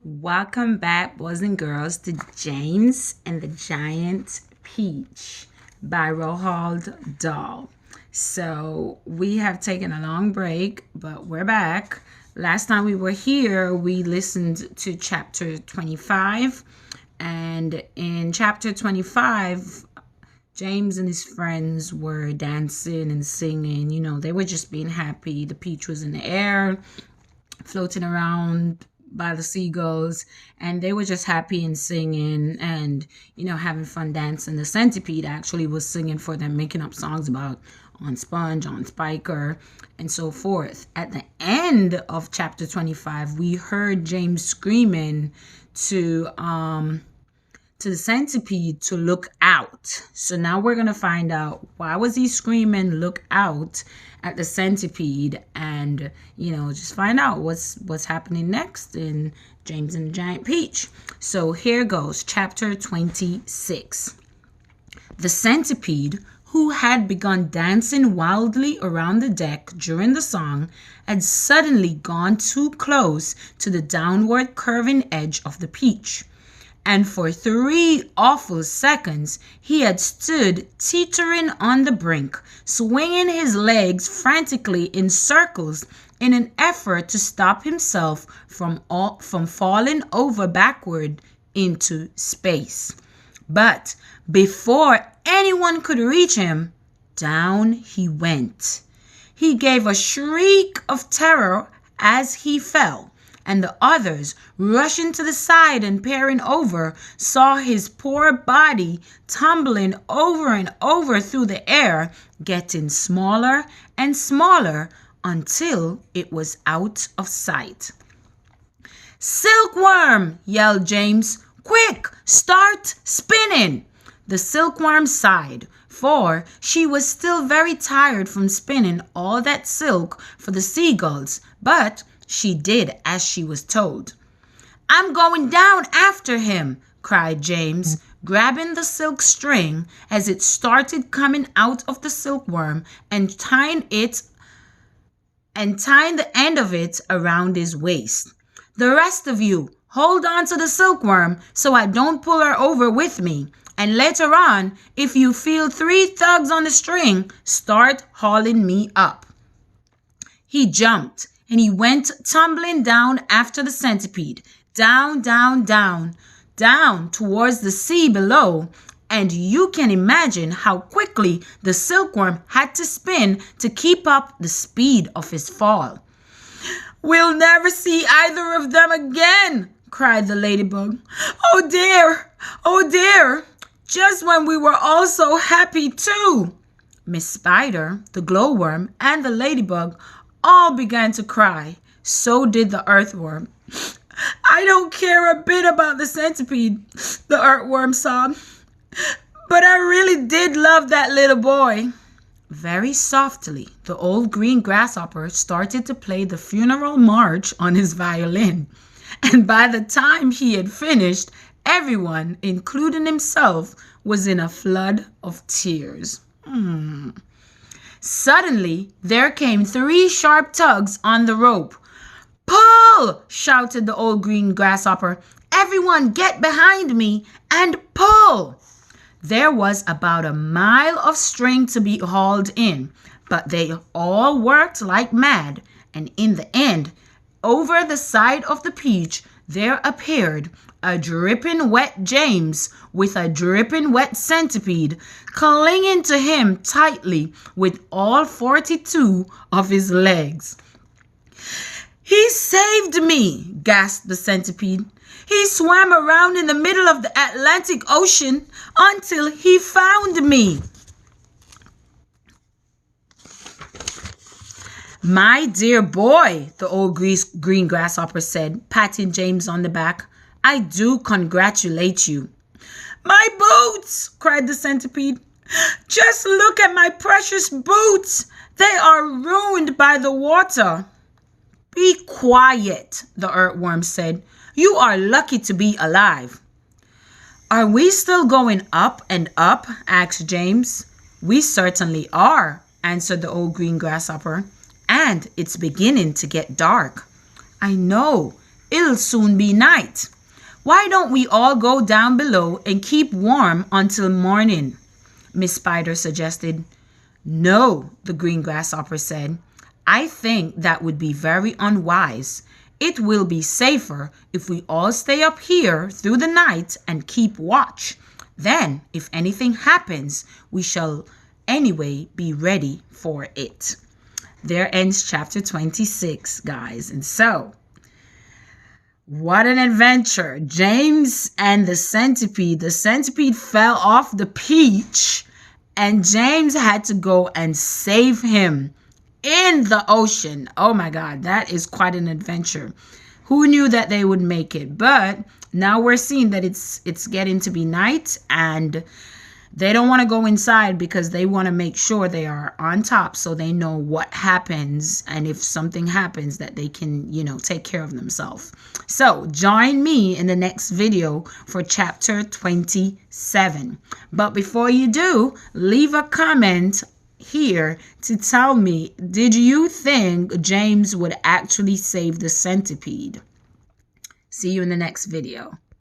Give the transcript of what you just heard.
Welcome back, boys and girls, to James and the Giant Peach by Roald Dahl. So we have taken a long break, but we're back. Last time we were here, we listened to chapter 25. And in chapter 25, James and his friends were dancing and singing. You know, they were just being happy. The peach was in the air, floating around by the seagulls, and they were just happy and singing and having fun dancing. The Centipede actually was singing for them, making up songs about on Sponge, on Spiker, and so forth. At the end of chapter 25, we heard James screaming to the Centipede to look out. So now we're going to find out, why was he screaming look out at the Centipede, and just find out what's happening next in James and the Giant Peach. So here goes, chapter 26. The Centipede, who had begun dancing wildly around the deck during the song, had suddenly gone too close to the downward curving edge of the peach. And for 3 awful seconds, he had stood teetering on the brink, swinging his legs frantically in circles in an effort to stop himself from falling over backward into space. But before anyone could reach him, down he went. He gave a shriek of terror as he fell, and the others, rushing to the side and peering over, saw his poor body tumbling over and over through the air, getting smaller and smaller until it was out of sight. "Silkworm!" yelled James. "Quick, start spinning!" The silkworm sighed, for she was still very tired from spinning all that silk for the seagulls, but she did as she was told. "I'm going down after him," cried James, grabbing the silk string as it started coming out of the silkworm and tying the end of it around his waist. "The rest of you, hold on to the silkworm so I don't pull her over with me. And later on, if you feel 3 tugs on the string, start hauling me up." He jumped, and he went tumbling down after the Centipede, down, down, down, down towards the sea below, and you can imagine how quickly the silkworm had to spin to keep up the speed of his fall. "We'll never see either of them again," cried the ladybug. "Oh dear, oh dear, just when we were all so happy too." Miss Spider, the glowworm, and the ladybug all began to cry. So did the earthworm. "I don't care a bit about the Centipede," the earthworm sobbed, "but I really did love that little boy." Very softly, the old green grasshopper started to play the funeral march on his violin, and by the time he had finished, everyone, including himself, was in a flood of tears. Suddenly, there came 3 sharp tugs on the rope. "Pull!" shouted the old green grasshopper. "Everyone get behind me and pull!" There was about a mile of string to be hauled in, but they all worked like mad, and in the end, over the side of the peach, there appeared a dripping wet James with a dripping wet Centipede clinging to him tightly with all 42 of his legs. "He saved me!" gasped the Centipede. "He swam around in the middle of the Atlantic Ocean until he found me." "My dear boy," the old green grasshopper said, patting James on the back, "I do congratulate you." "My boots!" cried the Centipede. "Just look at my precious boots. They are ruined by the water." "Be quiet," the earthworm said. "You are lucky to be alive." "Are we still going up and up?" asked James. "We certainly are," answered the old green grasshopper. "And it's beginning to get dark." "I know," It'll soon be night. Why don't we all go down below and keep warm until morning? Miss Spider suggested. No, the green grasshopper said. I think that would be very unwise. It will be safer if we all stay up here through the night and keep watch. Then, if anything happens, we shall anyway be ready for it. There ends chapter 26, guys. And so, what an adventure. James and the centipede. The centipede fell off the peach, and James had to go and save him in the ocean. Oh my God, that is quite an adventure. Who knew that they would make it? But now we're seeing that it's getting to be night, and they don't want to go inside because they want to make sure they are on top so they know what happens, and if something happens that they can, take care of themselves. So join me in the next video for chapter 27. But before you do, leave a comment here to tell me, did you think James would actually save the centipede? See you in the next video.